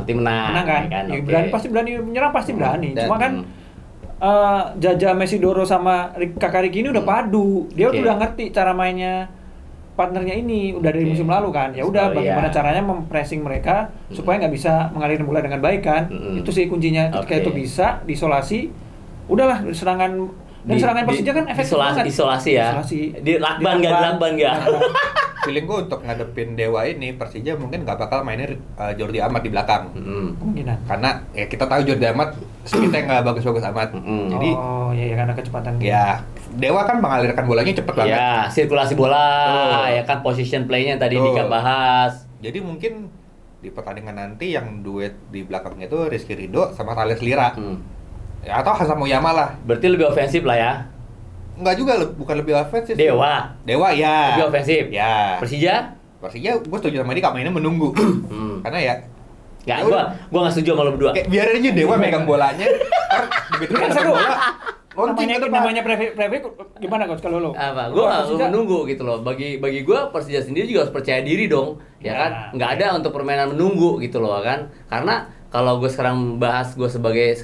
Tim menang. Menang kan? Ya Ya, oke. pasti berani menyerang, pasti berani. Dan- Cuma kan Jaja Mesidoro sama Kakak Riki ini udah padu. Dia Oke. udah ngerti cara mainnya partnernya ini udah dari Oke. musim lalu kan. Ya udah So, bagaimana iya. caranya mempressing mereka supaya nggak bisa mengalirkan bola dengan baik kan. Itu sih kuncinya. Ketika Oke. itu bisa diisolasi, udahlah serangan dan serangan Persija kan efektif banget. Isolasi ya. Di lakban nggak? Feeling gue untuk ngadepin Dewa ini Persija mungkin nggak bakal mainin Jordi Amat di belakang. Kemungkinan. Karena ya kita tahu Jordi Amat speednya nggak bagus-bagus amat. Jadi Oh iya karena kecepatan dia. ya Dewa kan mengalirkan bolanya cepet banget. Ya, sirkulasi bola, Oh. ya kan position play-nya tadi Betul. Dika bahas. Jadi mungkin di pertandingan nanti yang duet di belakangnya itu Rizky Ridho sama Thales Lira. Ya, atau Hasan Muyama lah. Berarti lebih ofensif lah ya. Enggak juga, bukan lebih ofensif. Dewa. Dewa ya. Lebih ofensif. Ya. Persija? Persija gue setuju sama Dika mainnya menunggu. Karena ya Nggak, Ya udah. gua nggak setuju sama lo berdua. kayak biarin aja Dewa megang bolanya. Ntar begitu Kan megang seru. bola launching ke depan. namanya preview gimana coach kalau lo? Apa? Lo Gua nggak Persija- menunggu gitu loh. Bagi gua Persija sendiri juga harus percaya diri dong, ya Ya, kan? Nggak ada untuk permainan menunggu gitu loh kan? Karena kalau gue sekarang bahas gue sebagai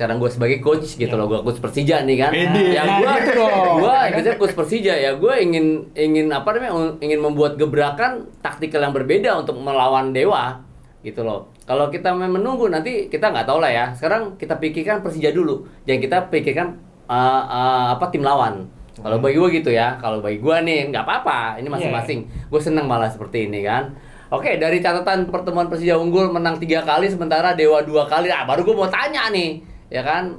coach gitu loh, gue coach Persija nih kan. Pede. Yang Nah, gue gitu dong. ikutnya coach Persija ya, gue ingin membuat gebrakan taktikal yang berbeda untuk melawan Dewa gitu loh. Kalau kita main menunggu nanti kita nggak tahu lah ya. Sekarang kita pikirkan Persija dulu, jangan kita pikirkan tim lawan. Kalau bagi gue gitu ya, kalau bagi gue nih nggak apa-apa, ini masing-masing. Gue seneng malah seperti ini kan. Oke, dari catatan pertemuan Persija unggul menang 3 kali, sementara Dewa 2 kali. Baru gue mau tanya nih, ya kan?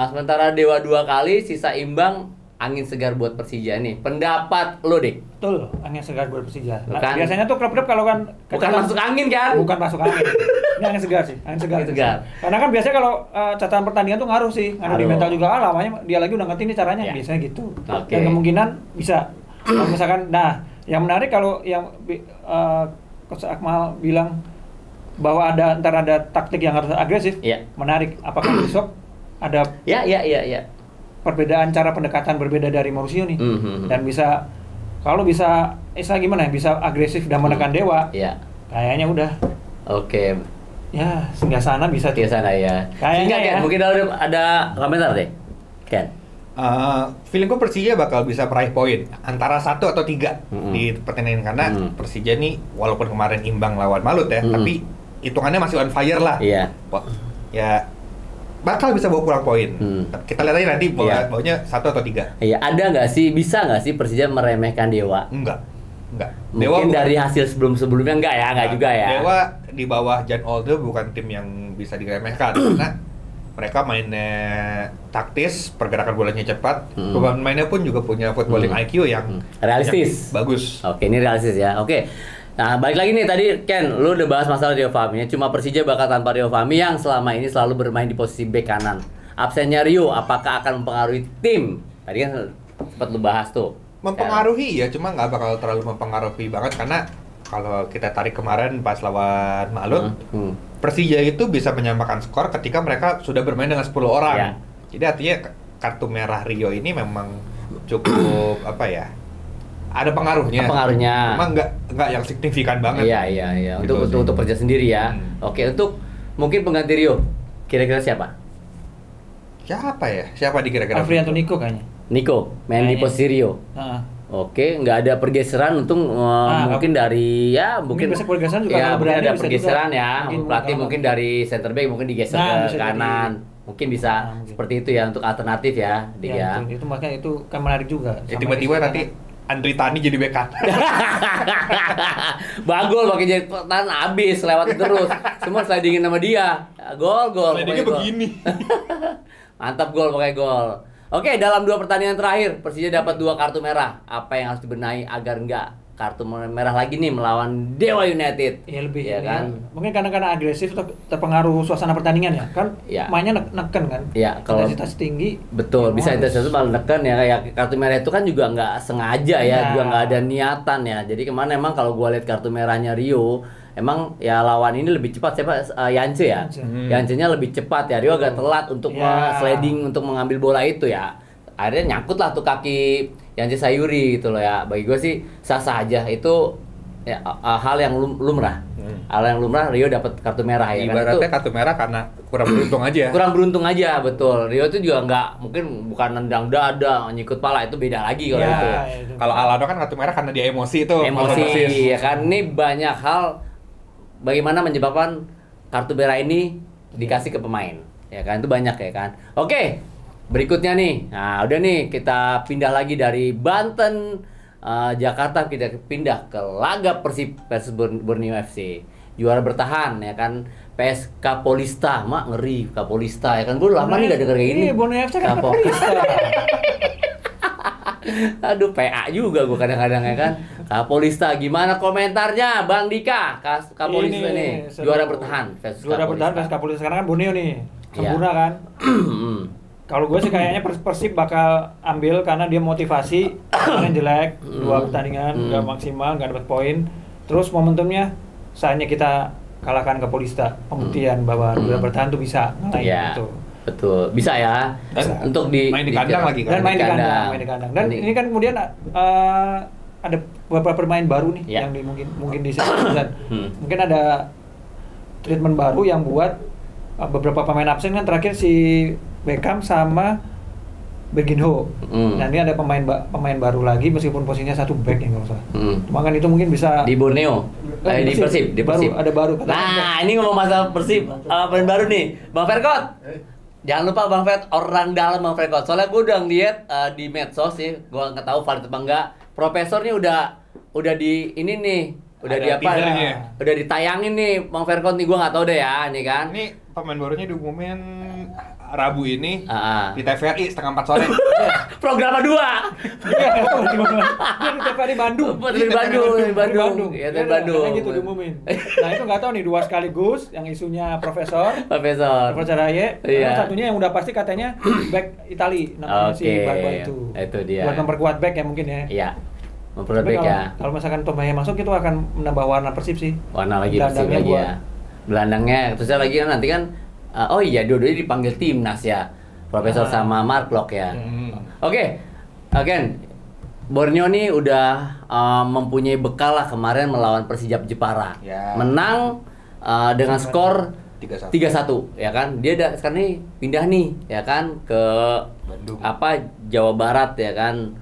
Sementara Dewa 2 kali, sisa imbang, angin segar buat Persija nih. Pendapat lo, Dik? Betul, angin segar buat Persija. Nah, Bukan. biasanya tuh klub-klub kalau kan Bukan masuk angin kan? Bukan masuk angin. Ini angin segar sih, angin segar. Angin segar. Karena kan biasanya kalau catatan pertandingan tuh ngaruh sih, ngaruh di Ngaruh. mental juga. Lamanya dia lagi udah ngerti nih caranya, Ya. biasanya gitu. Oke. Dan kemungkinan bisa. Kalau misalkan, nah, yang menarik kalau yang Coach Akmal bilang bahwa ada taktik yang harus agresif, Iya. menarik. Apakah besok ada Ya. perbedaan cara pendekatan berbeda dari Mauricio nih? Dan bisa kalau bisa istilah gimana ya, bisa agresif dan menekan Dewa, Iya. kayaknya udah Oke. ya singgah sana bisa Di tuh. sana ya. Kayaknya Singkat, Ken. ya. Mungkin ada komentar deh. Ken. Feeling gue Persija bakal bisa meraih poin antara 1 atau 3 di pertandingan karena Persija nih walaupun kemarin imbang lawan Malut ya, tapi hitungannya masih on fire lah. Iya. Wah, ya bakal bisa bawa pulang poin. Kita lihat aja nanti bawanya 1 atau 3. Iya, bisa nggak sih Persija meremehkan Dewa? Enggak. Mungkin Dewa dari hasil sebelum-sebelumnya enggak juga ya. Dewa di bawah Jan Olde bukan tim yang bisa diremehkan karena mereka mainnya taktis, pergerakan bolanya cepat, pemainnya pun juga punya footballing IQ yang realistis. Bagus. Oke, ini realistis ya. Oke. Nah, balik lagi nih tadi Ken, lu udah bahas masalah Rio Fahmi. Cuma Persija bakal tanpa Rio Fahmi yang selama ini selalu bermain di posisi bek kanan. Absennya Rio apakah akan mempengaruhi tim? Tadi kan sempat lu bahas tuh. Mempengaruhi ya, cuma nggak bakal terlalu mempengaruhi banget karena kalau kita tarik kemarin pas lawan Malut, Persija itu bisa menyamakan skor ketika mereka sudah bermain dengan 10 orang. Ya. Jadi artinya kartu merah Rio ini memang cukup ada pengaruhnya. Cuma nggak yang signifikan banget. Iya. Untuk Persija sendiri ya. Oke, untuk mungkin pengganti Rio, kira-kira siapa? Siapa dikira-kira? Afrianto Nico kayaknya. Nico, main di posisi Rio. Oke, nggak ada pergeseran untung mungkin dari mungkin bisa pergeseran juga ya, mungkin ada bisa pergeseran juga. ya. Pelatih mungkin dari center back mungkin digeser ke kanan. Mungkin bisa seperti itu ya untuk alternatif ya, Dik ya. Itu makanya itu kan menarik juga. Tiba-tiba nanti Andri Tani jadi bek kanan. Bagol pakai jadi tahan habis lewat terus. Semua slidingin sama dia. Gol. Slidingnya begini. Mantap pakai gol. Oke, dalam 2 pertandingan terakhir Persija dapat 2 kartu merah. Apa yang harus dibenahi agar enggak kartu merah lagi nih melawan Dewa United? Ya lebih ya kan. Mungkin karena agresif terpengaruh suasana pertandingan ya. Kan mainnya neken kan. Iya, kalau intensitas tinggi. Betul, bisa intensitas malah neken ya. Kayak kartu merah itu kan juga nggak sengaja ya, juga nggak ada niatan ya. Jadi kemana emang kalau gua lihat kartu merahnya Rio, emang ya lawan ini lebih cepat Yance ya. Yance-nya lebih cepat ya. Rio agak telat untuk sliding untuk mengambil bola itu ya. Akhirnya nyangkut lah tuh kaki Yance Sayuri gitu loh ya. Bagi gue sih sah-sah aja. Itu ya, hal yang lumrah. Hal yang lumrah Rio dapat kartu merah ya. Ibaratnya kartu merah karena kurang beruntung aja. Kurang beruntung aja, betul. Rio itu juga bukan nendang dada, nyikut pala, itu beda lagi kalau itu. Kalau Alano kan kartu merah karena dia emosi itu. Emosi ya kan. Ini banyak hal bagaimana menyebabkan kartu merah ini dikasih ke pemain, ya kan, itu banyak ya kan. Oke, berikutnya nih, nah udah nih kita pindah lagi dari Banten, Jakarta, kita pindah ke laga Persib versus Borneo FC, juara bertahan ya kan, PSK Polista, ngeri Kapolista ya kan, gue lama nih gak denger kayak gini. Borneo FC kan Kapolista. Aduh, PA juga gue kadang-kadang ya kan. Kapolista, gimana komentarnya Bang Dika? Kapolista nih, juara bertahan versus juara bertahan versus Kapolista. Sekarang kan Borneo nih, sempurna kan. Kalau gue sih kayaknya Persib bakal ambil karena dia motivasi, kemarin jelek, 2 pertandingan nggak maksimal, nggak dapat poin. Terus momentumnya saatnya kita kalahkan Kapolista, pembuktian bahwa juara bertahan tuh bisa ngalahin gitu. Betul, bisa ya. Dan untuk main di kandang lagi kan. Dan main di kandang. Dan ini kan kemudian ada beberapa pemain baru nih yang mungkin di dan mungkin ada treatment baru yang buat beberapa pemain absen kan, terakhir si Beckham sama Berginho. Nah, ini ada pemain baru lagi meskipun posisinya satu back yang nggak usah. Cuma kan itu mungkin bisa di Borneo. Di Persib. Ada baru. Nah, ini ngomong masalah Persib, pemain baru nih, Bang Verkot. Jangan lupa Bang Fred, orang dalam Bang Verkot. Soalnya gue udah lihat di medsos sih, gue nggak tahu valid apa enggak. Profesor nih udah di ini nih, udah di apa? Udah ditayangin nih Bang Verkot nih, gue nggak tahu deh ya, ini kan. Ini pemain barunya diumumin Rabu ini di TVRI setengah 4 sore. Program 2. Dia di TVRI Bandung. Dari Bandung. Ya, dari Bandung. Kayak gitu diumumin. Nah, itu nggak tahu nih, 2 sekaligus, yang isunya Profesor Aye. Satunya yang udah pasti katanya back Itali, namanya si Barba itu. Itu dia. Buat memperkuat back ya mungkin ya. Iya. Memperkuat back ya. Kalau misalkan Tombaya masuk, itu akan menambah warna Persib sih. Warna lagi Persib lagi ya. Gelandangnya terusnya lagi kan nanti kan oh iya, dua-duanya dipanggil timnas ya, Profesor sama Mark Locke ya. Oke, Borneo nih udah mempunyai bekal lah kemarin melawan Persijap Jepara. Menang dengan skor 3-1 ya kan. Dia sekarang nih pindah nih ya kan ke Bandung. Jawa Barat ya kan,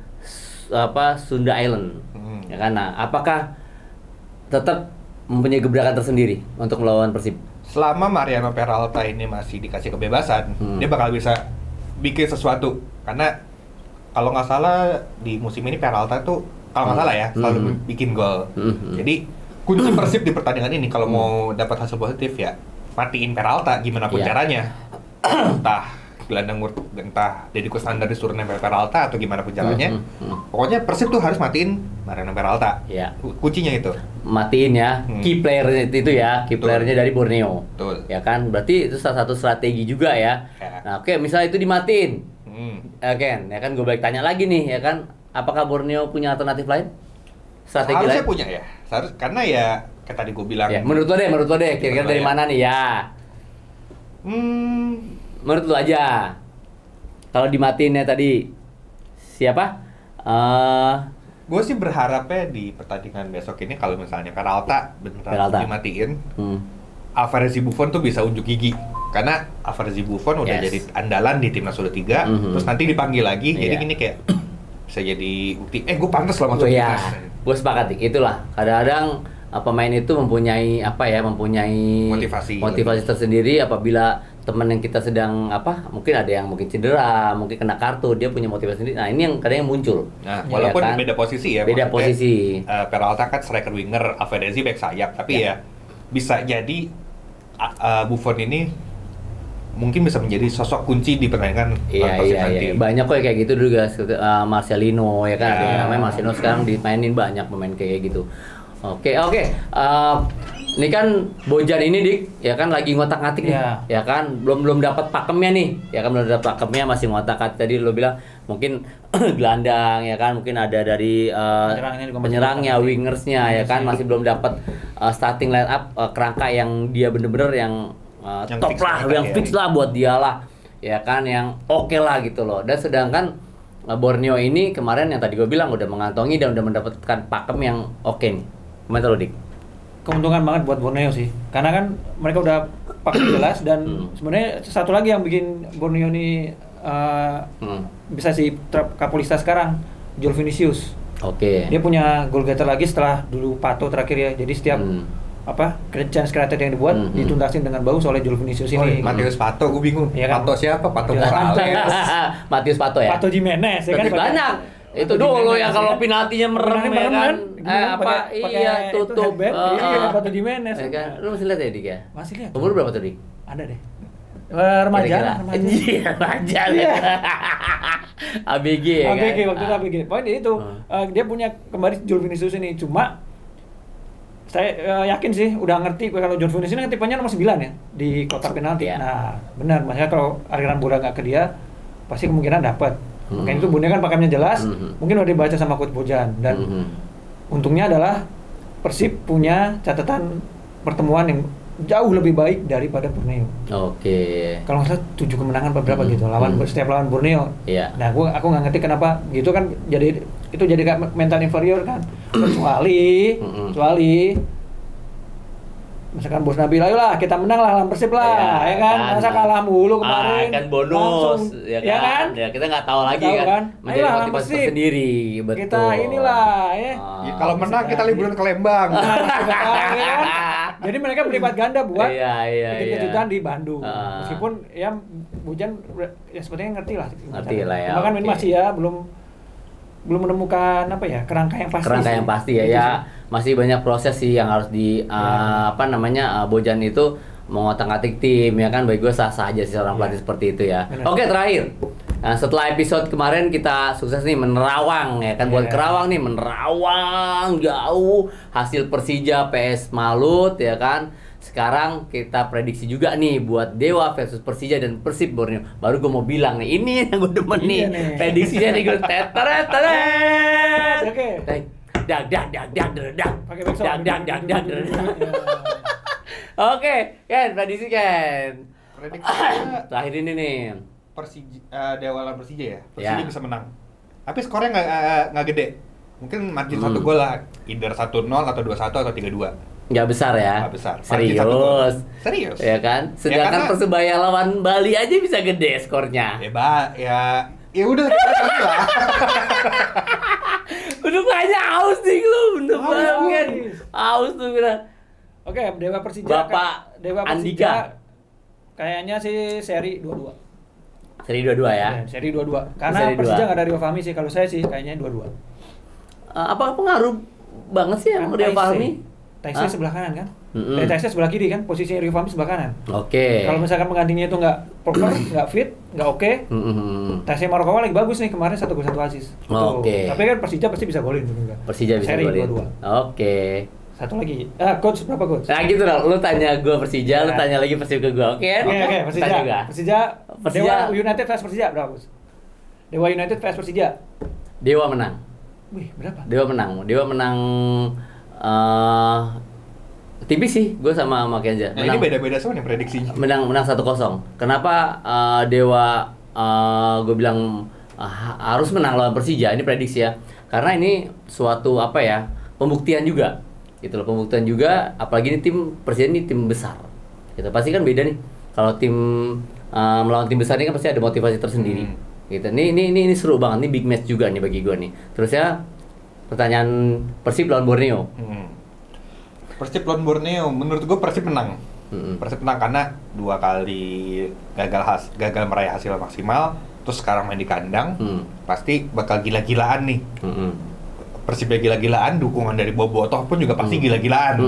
Sunda Island. Ya kan. Nah, apakah tetap mempunyai gebrakan tersendiri untuk melawan Persib? selama Mariano Peralta ini masih dikasih kebebasan, dia bakal bisa bikin sesuatu. Karena kalau nggak salah di musim ini Peralta tuh kalau nggak salah ya selalu bikin gol. Jadi kunci Persib di pertandingan ini kalau mau dapat hasil positif ya matiin Peralta gimana pun caranya. Entah gelandang entah Deddy Kusnandar disuruh nempel Peralta atau gimana pun caranya. Pokoknya Persib tuh harus matiin Mariano Peralta. Kuncinya itu. Matiin ya. Key player itu ya, key playernya dari Borneo. Betul. Ya kan? Berarti itu salah satu strategi juga ya. Nah, oke, misalnya itu dimatiin. Ken, ya kan gue balik tanya lagi nih, ya kan? Apakah Borneo punya alternatif lain? Strategi Harusnya lain? punya ya. Karena ya kayak tadi gue bilang. Ya, menurut lo deh, kira-kira dari mana nih ya? Menurut lo aja. Kalau dimatiin ya tadi siapa? Gue sih berharapnya di pertandingan besok ini kalau misalnya Peralta beneran dimatiin, Alvarez Buffon tuh bisa unjuk gigi. Karena Alvarez Buffon udah jadi andalan di timnas U23, terus nanti dipanggil lagi, jadi gini kayak bisa jadi bukti. Gue pantas loh masuk timnas. Gue sepakat, itulah. Kadang-kadang pemain itu mempunyai motivasi tersendiri apabila teman yang kita sedang mungkin ada yang cedera, mungkin kena kartu, dia punya motivasi sendiri. Nah, ini yang kadang yang muncul. Nah, walaupun kan? beda posisi ya. Beda posisi. Peralta kan striker winger, Alvarez back sayap, tapi ya bisa jadi Buffon ini mungkin bisa menjadi sosok kunci di pertandingan Persib nanti. Banyak kok kayak gitu dulu guys. Marcelino ya kan, ada yang namanya Marcelino sekarang dimainin banyak pemain kayak gitu. Oke. Ini kan Bojan ini Dik, ya kan lagi ngotak-ngatik nih. Ya kan belum dapat pakemnya nih. Ya kan belum dapat pakemnya, masih ngotak-ngatik. Tadi lo bilang mungkin gelandang ya kan, mungkin ada dari penyerangnya, wingersnya ya kan, masih belum dapat starting line up kerangka yang dia bener-bener yang top lah, yang fix lah buat dia lah. Ya kan yang oke lah gitu loh. Dan sedangkan Borneo ini kemarin yang tadi gue bilang udah mengantongi dan udah mendapatkan pakem yang oke nih. Gimana lo Dik? Keuntungan banget buat Borneo sih, karena kan mereka udah pakai jelas dan sebenarnya satu lagi yang bikin Borneo ini bisa si Kapolista sekarang, Joel Vinicius. Dia punya goal getter lagi setelah dulu Pato terakhir ya, jadi setiap chance created yang dibuat dituntasin dengan bagus oleh Joel Vinicius ini. Matius Pato, gue bingung. Ya kan? Pato siapa? Pato Morales. Matius Pato ya. Pato Jimenez ya kan. Banyak. Itu dulu yang kalau penaltinya merem ya kan. Tutup. Pato Jimenez. Ya kan. Lu masih lihat ya Dik ya? Masih lihat. Umur berapa tuh Dik? Ada deh. Remaja. Remaja. ABG ya kan. ABG waktu itu ABG. Pokoknya itu dia punya kembali Joel Vinicius ini, cuma saya yakin sih udah ngerti kalau Joel Vinicius ini tipenya nomor 9 ya di kotak penalti. Nah, benar. Maksudnya kalau aliran bola nggak ke dia, pasti kemungkinan dapat. Makanya itu Borneo kan pakemnya jelas, mungkin udah dibaca sama Coach Bojan dan untungnya adalah Persib punya catatan pertemuan yang jauh lebih baik daripada Borneo. Kalau nggak salah 7 kemenangan berapa gitu setiap lawan Borneo. Nah, aku nggak ngerti kenapa gitu kan, jadi itu jadi mental inferior kan. Kecuali misalkan Bos Nabil, ayolah kita menang lah lawan Persib lah, ya kan? Masa kalah mulu kemarin? Kan bonus, langsung, ya kan? Ya kita nggak tahu lagi kan? Menjadi motivasi tersendiri, betul. Kita inilah, kalau menang kita liburan ke Lembang. Jadi mereka berlipat ganda buat bikin kejutan di Bandung. Meskipun ya Bojan ya sepertinya ngerti lah ya. Cuma kan ini masih ya belum menemukan kerangka yang pasti. Ya masih banyak proses sih yang harus Bojan itu mengotak-atik tim ya kan. Bagi gue sah-sah aja sih seorang pelatih seperti itu ya. Oke, terakhir. Nah, setelah episode kemarin kita sukses nih menerawang ya kan, buat Kerawang nih menerawang jauh hasil Persija PS Malut ya kan. Sekarang kita prediksi juga nih buat Dewa versus Persija dan Persib Borneo. Baru gue mau bilang nih, ini yang gue demen nih. Prediksinya nih gue teret. Oke. Dag. Oke, Ken, prediksi Ken. Terakhir ini nih. Dewa lawan Persija ya. Persija bisa menang. Tapi skornya nggak gede. Mungkin margin 1 gol lah. Either 1-0 atau 2-1 atau 3-2. Nggak besar ya? Nggak besar. Serius. Ya kan? Sedangkan Persebaya lawan Bali aja bisa gede skornya. Ya udah kita lah. Udah banyak aus nih lu, bener banget. Aus tuh bener. Oke, Dewa Persija. Bapak Dewa Persija. Andika. Kayaknya sih seri 22. Seri 22 ya. Seri 22. Karena Seri Persija 2. nggak ada Rio Fahmi sih. Kalau saya sih kayaknya 22. Apa pengaruh banget sih yang Rio Fahmi? Taisy sebelah kanan kan? Taisy sebelah kiri kan? Posisinya Rio Fahmi sebelah kanan. Oke. Kalau misalkan penggantinya itu nggak proper, nggak fit, nggak oke. Taisy Marokawa lagi bagus nih kemarin 1 gol 1 assist. Oke. Tapi kan Persija pasti bisa golin juga. Persija bisa seri golin. 22. Oke. Satu lagi. Coach berapa coach? Nah gitu dong, lu tanya gue Persija, lu tanya lagi Persib ke gue, oke? Oke, Persija. Tanya gua. Persija. Persija. Dewa United vs Persija berapa coach? Dewa United vs Persija. Dewa menang. Wih, berapa? Dewa menang tipis sih, gue sama Kenza. Nah, ini beda-beda semua nih prediksinya. Menang 1-0. Kenapa Dewa gue bilang harus menang lawan Persija? Ini prediksi ya. Karena ini suatu apa ya? Pembuktian juga. Gitu loh, pembuktian juga, apalagi ini tim Persija ini tim besar. Gitu. Pasti kan beda nih. Kalau tim melawan tim besar ini kan pasti ada motivasi tersendiri. Gitu. Ini seru banget, ini big match juga nih bagi gue nih. Terus ya pertanyaan Persib lawan Borneo. Persib lawan Borneo, menurut gue Persib menang. Persib menang karena 2 kali gagal meraih hasil maksimal, terus sekarang main di kandang, pasti bakal gila-gilaan nih. Persib gila-gilaan, dukungan dari Bobotoh pun juga pasti gila-gilaan.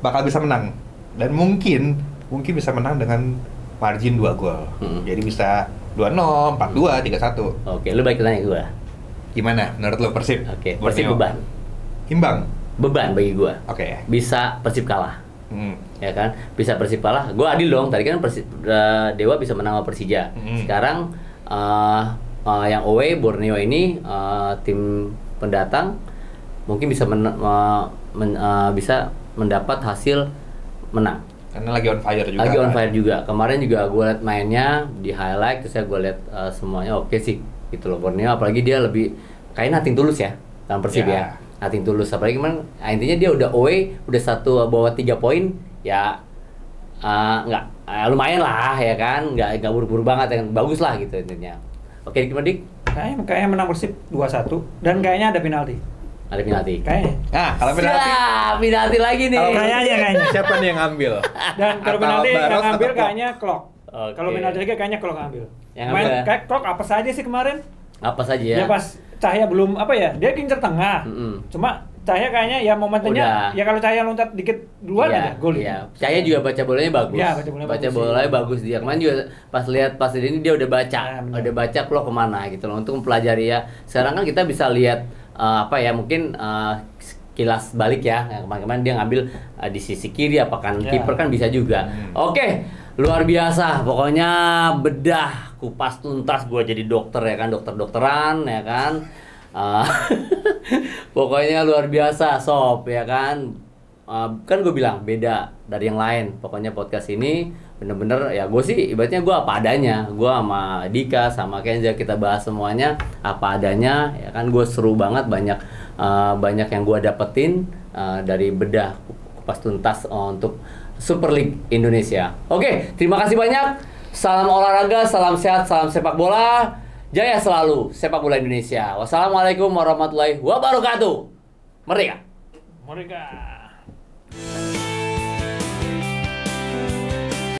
Bakal bisa menang. Dan mungkin bisa menang dengan margin 2 gol. Jadi bisa 2-0, 4-2, 3-1. Oke, lu balik tanya gue. Gimana menurut lo Persib? Oke, Persib beban. Imbang? Beban bagi gue. Oke. Bisa Persib kalah. Ya kan? Bisa Persib kalah. Gue adil dong. Tadi kan Dewa bisa menang sama Persija. Sekarang yang away Borneo ini tim pendatang mungkin bisa bisa mendapat hasil menang. Karena lagi on fire juga. Lagi on fire juga. Kemarin juga gue liat mainnya di highlight, terus gue liat semuanya oke sih. Gitu loh Borneo, apalagi dia lebih kayaknya nothing tulus ya dalam Persib ya. Nothing tulus, apalagi kemarin intinya dia udah away, udah bawa 3 poin ya. Lumayan lah ya kan, nggak buru-buru banget, yang bagus lah gitu intinya. Oke, gimana Dik? Kayaknya menang Persib 2-1 dan kayaknya ada penalti. Ada penalti. Kayaknya. Nah, kalau penalti. Penalti lagi nih. Kayaknya. Siapa nih yang ngambil? Dan kalau penalti yang Barros ngambil atau kayaknya Klok. Oke. Kalau penalti lagi kayaknya Klok ngambil. Yang ngambil ya? Kayak Klok apa saja sih kemarin? Apa saja ya? Ya pas Cahya belum apa ya? Dia kincer tengah. Cuma Cahya kayaknya ya momennya ya kalau Cahya loncat dikit duluan aja gol. Iya. Cahya juga baca bolanya bagus. Iya, baca bolanya bagus dia. Kemarin juga pas lihat ini dia udah baca. Udah baca Klok kemana gitu loh untuk mempelajari ya. Sekarang kan kita bisa lihat mungkin kilas balik ya. Kemarin dia ngambil di sisi kiri apakah kiper kan bisa juga. Oke, luar biasa. Pokoknya bedah kupas tuntas gue jadi dokter ya kan, dokteran ya kan. Pokoknya luar biasa sob ya kan. Kan gue bilang beda dari yang lain. Pokoknya podcast ini bener-bener ya gue sih ibaratnya gue apa adanya. Gue sama Dika sama Kenza kita bahas semuanya apa adanya ya kan. Gue seru banget, banyak yang gue dapetin dari bedah kupas tuntas untuk Super League Indonesia. Oke, terima kasih banyak. Salam olahraga, salam sehat, salam sepak bola. Jaya selalu sepak bola Indonesia. Wassalamualaikum warahmatullahi wabarakatuh. Merdeka. Merdeka.